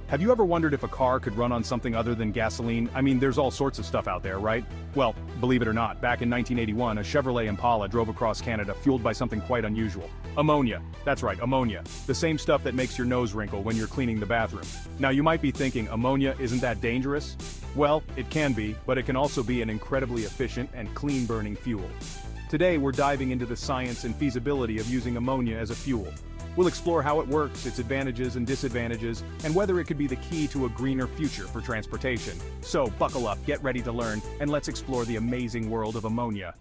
Have you ever wondered if a car could run on something other than gasoline? I mean, there's all sorts of stuff out there, right? Well, believe it or not, back in 1981, a Chevrolet Impala drove across Canada fueled by something quite unusual. Ammonia. That's right, ammonia. The same stuff that makes your nose wrinkle when you're cleaning the bathroom. Now you might be thinking, ammonia, isn't that dangerous? Well, it can be, but it can also be an incredibly efficient and clean-burning fuel. Today we're diving into the science and feasibility of using ammonia as a fuel. We'll explore how it works, its advantages and disadvantages, and whether it could be the key to a greener future for transportation. So buckle up, get ready to learn, and let's explore the amazing world of ammonia.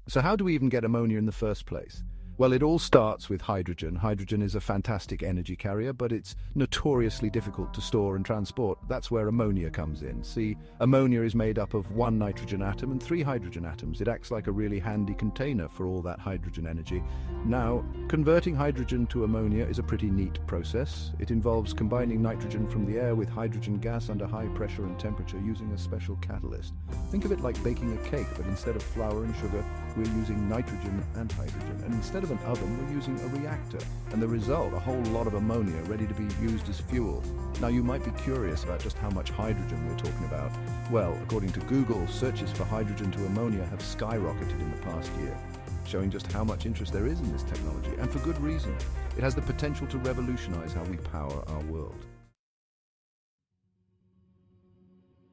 So how do we even get ammonia in the first place? Well, it all starts with hydrogen. Hydrogen is a fantastic energy carrier, but it's notoriously difficult to store and transport. That's where ammonia comes in. See, ammonia is made up of one nitrogen atom and three hydrogen atoms. It acts like a really handy container for all that hydrogen energy. Now, converting hydrogen to ammonia is a pretty neat process. It involves combining nitrogen from the air with hydrogen gas under high pressure and temperature using a special catalyst. Think of it like baking a cake, but instead of flour and sugar, we're using nitrogen and hydrogen. And instead of an oven, we're using a reactor. And the result, a whole lot of ammonia ready to be used as fuel. Now you might be curious about just how much hydrogen we're talking about. Well, according to Google, searches for hydrogen to ammonia have skyrocketed in the past year, showing just how much interest there is in this technology, and for good reason. It has the potential to revolutionize how we power our world.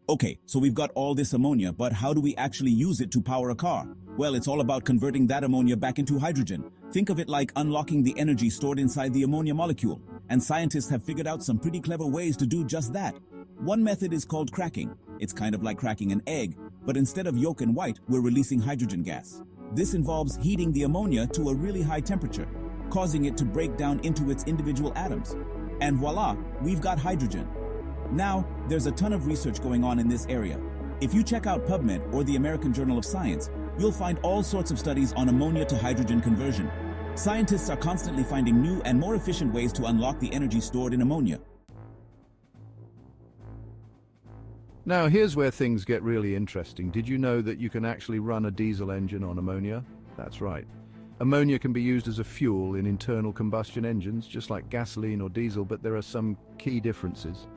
Okay, so we've got all this ammonia, but how do we actually use it to power a car? Well, it's all about converting that ammonia back into hydrogen. Think of it like unlocking the energy stored inside the ammonia molecule. And scientists have figured out some pretty clever ways to do just that. One method is called cracking. It's kind of like cracking an egg, but instead of yolk and white, we're releasing hydrogen gas. This involves heating the ammonia to a really high temperature, causing it to break down into its individual atoms. And voila, we've got hydrogen. Now, there's a ton of research going on in this area. If you check out PubMed or the American Journal of Science, you'll find all sorts of studies on ammonia to hydrogen conversion. Scientists are constantly finding new and more efficient ways to unlock the energy stored in ammonia. Now, here's where things get really interesting. Did you know that you can actually run a diesel engine on ammonia? That's right. Ammonia can be used as a fuel in internal combustion engines, just like gasoline or diesel, but there are some key differences.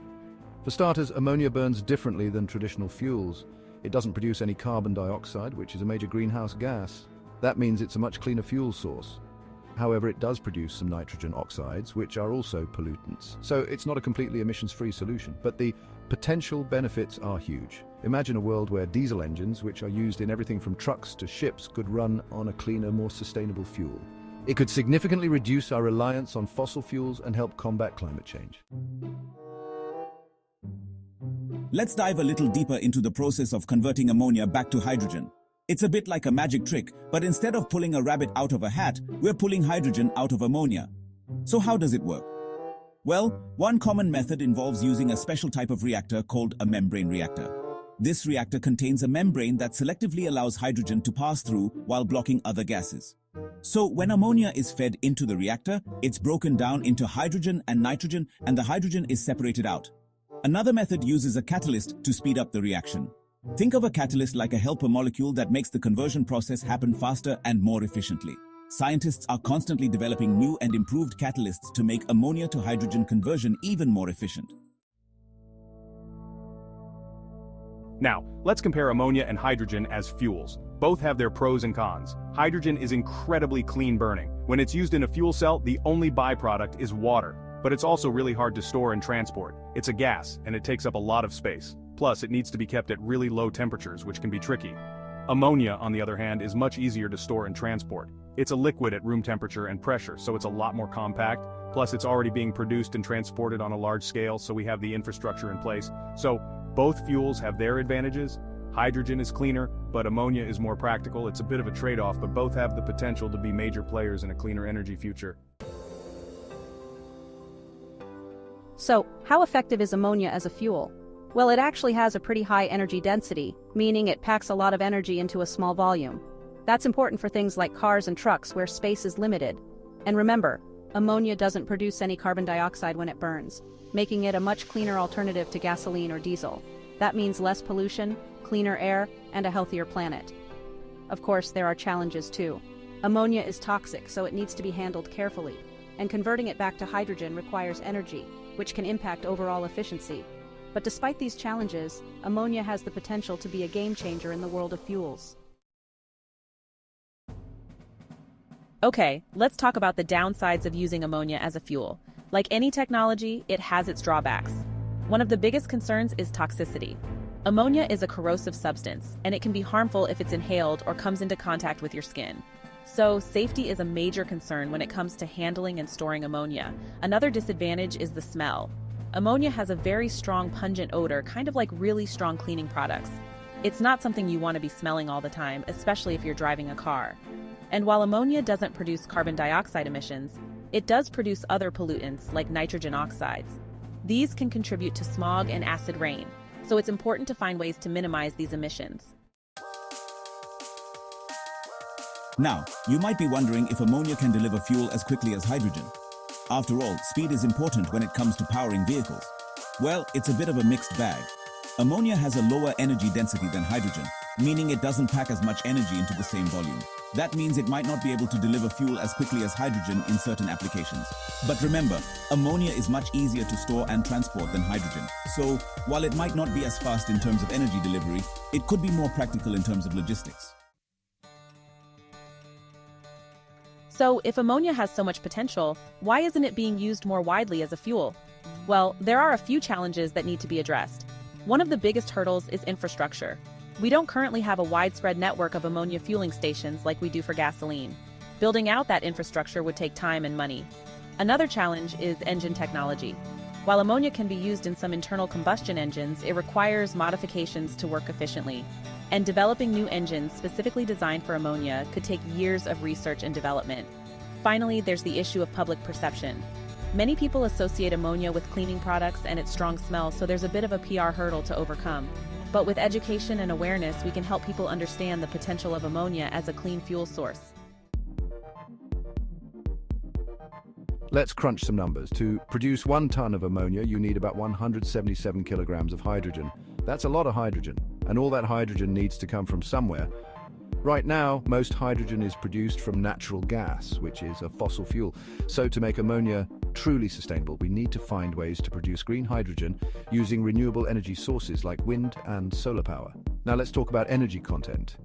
For starters, ammonia burns differently than traditional fuels. It doesn't produce any carbon dioxide, which is a major greenhouse gas. That means it's a much cleaner fuel source. However, it does produce some nitrogen oxides, which are also pollutants. So it's not a completely emissions-free solution, but the potential benefits are huge. Imagine a world where diesel engines, which are used in everything from trucks to ships, could run on a cleaner, more sustainable fuel. It could significantly reduce our reliance on fossil fuels and help combat climate change. Let's dive a little deeper into the process of converting ammonia back to hydrogen. It's a bit like a magic trick, but instead of pulling a rabbit out of a hat, we're pulling hydrogen out of ammonia. So how does it work? Well, one common method involves using a special type of reactor called a membrane reactor. This reactor contains a membrane that selectively allows hydrogen to pass through while blocking other gases. So when ammonia is fed into the reactor, it's broken down into hydrogen and nitrogen, and the hydrogen is separated out. Another method uses a catalyst to speed up the reaction. Think of a catalyst like a helper molecule that makes the conversion process happen faster and more efficiently. Scientists are constantly developing new and improved catalysts to make ammonia to hydrogen conversion even more efficient. Now, let's compare ammonia and hydrogen as fuels. Both have their pros and cons. Hydrogen is incredibly clean burning. When it's used in a fuel cell, the only byproduct is water. But it's also really hard to store and transport. It's a gas, and it takes up a lot of space. Plus, it needs to be kept at really low temperatures, which can be tricky. Ammonia, on the other hand, is much easier to store and transport. It's a liquid at room temperature and pressure, so it's a lot more compact. Plus, it's already being produced and transported on a large scale, so we have the infrastructure in place. So, both fuels have their advantages. Hydrogen is cleaner, but ammonia is more practical. It's a bit of a trade-off, but both have the potential to be major players in a cleaner energy future. So, how effective is ammonia as a fuel? Well, it actually has a pretty high energy density, meaning it packs a lot of energy into a small volume. That's important for things like cars and trucks where space is limited. And remember, ammonia doesn't produce any carbon dioxide when it burns, making it a much cleaner alternative to gasoline or diesel. That means less pollution, cleaner air, and a healthier planet. Of course, there are challenges too. Ammonia is toxic, so it needs to be handled carefully. and converting it back to hydrogen requires energy, which can impact overall efficiency. But despite these challenges, ammonia has the potential to be a game changer in the world of fuels. Okay, let's talk about the downsides of using ammonia as a fuel. Like any technology, it has its drawbacks. One of the biggest concerns is toxicity. Ammonia is a corrosive substance, and it can be harmful if it's inhaled or comes into contact with your skin. So, safety is a major concern when it comes to handling and storing ammonia. Another disadvantage is the smell. Ammonia has a very strong pungent odor, kind of like really strong cleaning products. It's not something you want to be smelling all the time, especially if you're driving a car. And while ammonia doesn't produce carbon dioxide emissions, it does produce other pollutants like nitrogen oxides. These can contribute to smog and acid rain, so it's important to find ways to minimize these emissions. Now, you might be wondering if ammonia can deliver fuel as quickly as hydrogen. After all, speed is important when it comes to powering vehicles. Well, it's a bit of a mixed bag. Ammonia has a lower energy density than hydrogen, meaning it doesn't pack as much energy into the same volume. That means it might not be able to deliver fuel as quickly as hydrogen in certain applications. But remember, ammonia is much easier to store and transport than hydrogen. So, while it might not be as fast in terms of energy delivery, it could be more practical in terms of logistics. So, if ammonia has so much potential, why isn't it being used more widely as a fuel? Well, there are a few challenges that need to be addressed. One of the biggest hurdles is infrastructure. We don't currently have a widespread network of ammonia fueling stations like we do for gasoline. Building out that infrastructure would take time and money. Another challenge is engine technology. While ammonia can be used in some internal combustion engines, it requires modifications to work efficiently. And developing new engines specifically designed for ammonia could take years of research and development. Finally, there's the issue of public perception. Many people associate ammonia with cleaning products and its strong smell, so there's a bit of a PR hurdle to overcome. But with education and awareness, we can help people understand the potential of ammonia as a clean fuel source. Let's crunch some numbers. To produce 1 ton of ammonia, you need about 177 kilograms of hydrogen. That's a lot of hydrogen, and all that hydrogen needs to come from somewhere. Right now, most hydrogen is produced from natural gas, which is a fossil fuel. So to make ammonia truly sustainable, we need to find ways to produce green hydrogen using renewable energy sources like wind and solar power. Now let's talk about energy content.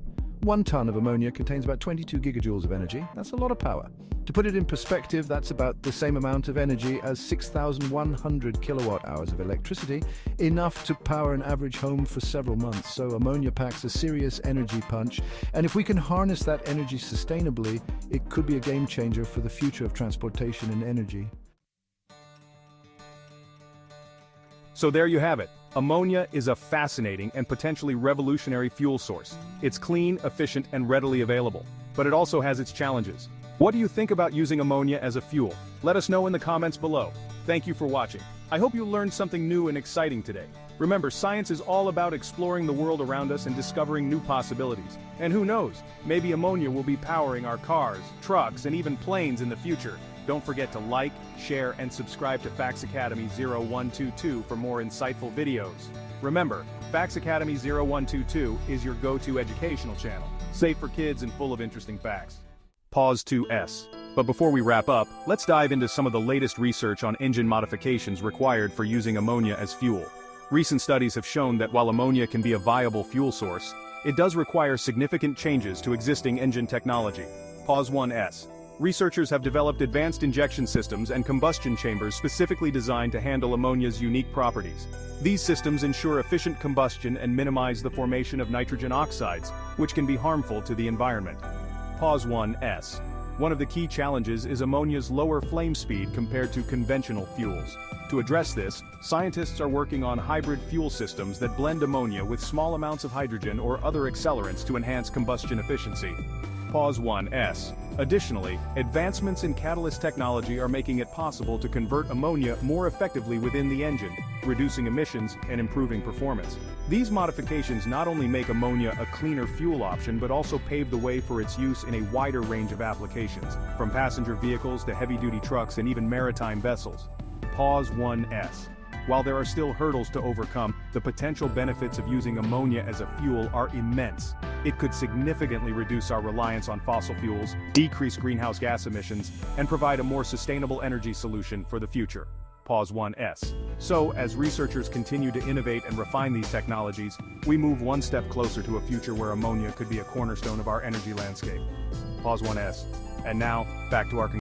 1 ton of ammonia contains about 22 gigajoules of energy. That's a lot of power. To put it in perspective, that's about the same amount of energy as 6,100 kilowatt hours of electricity, enough to power an average home for several months. So ammonia packs a serious energy punch, and if we can harness that energy sustainably, it could be a game changer for the future of transportation and energy. So there you have it. Ammonia is a fascinating and potentially revolutionary fuel source. It's clean, efficient, and readily available. But it also has its challenges. What do you think about using ammonia as a fuel? Let us know in the comments below. Thank you for watching. I hope you learned something new and exciting today. Remember, science is all about exploring the world around us and discovering new possibilities. And who knows, maybe ammonia will be powering our cars, trucks, and even planes in the future. Don't forget to like, share, and subscribe to Facts Academy 0122 for more insightful videos. Remember, Facts Academy 0122 is your go-to educational channel, safe for kids and full of interesting facts. Pause 2S. But before we wrap up, let's dive into some of the latest research on engine modifications required for using ammonia as fuel. Recent studies have shown that while ammonia can be a viable fuel source, it does require significant changes to existing engine technology. Pause 1S. Researchers have developed advanced injection systems and combustion chambers specifically designed to handle ammonia's unique properties. These systems ensure efficient combustion and minimize the formation of nitrogen oxides, which can be harmful to the environment. Pause 1S. One of the key challenges is ammonia's lower flame speed compared to conventional fuels. To address this, scientists are working on hybrid fuel systems that blend ammonia with small amounts of hydrogen or other accelerants to enhance combustion efficiency. Pause 1S. Additionally, advancements in catalyst technology are making it possible to convert ammonia more effectively within the engine, reducing emissions and improving performance. These modifications not only make ammonia a cleaner fuel option but also pave the way for its use in a wider range of applications, from passenger vehicles to heavy-duty trucks and even maritime vessels. Pause 1S. While there are still hurdles to overcome, The potential benefits of using ammonia as a fuel are immense. It could significantly reduce our reliance on fossil fuels, decrease greenhouse gas emissions, and provide a more sustainable energy solution for the future. Pause 1S. So, as researchers continue to innovate and refine these technologies, we move one step closer to a future where ammonia could be a cornerstone of our energy landscape. Pause 1S. And now, back to our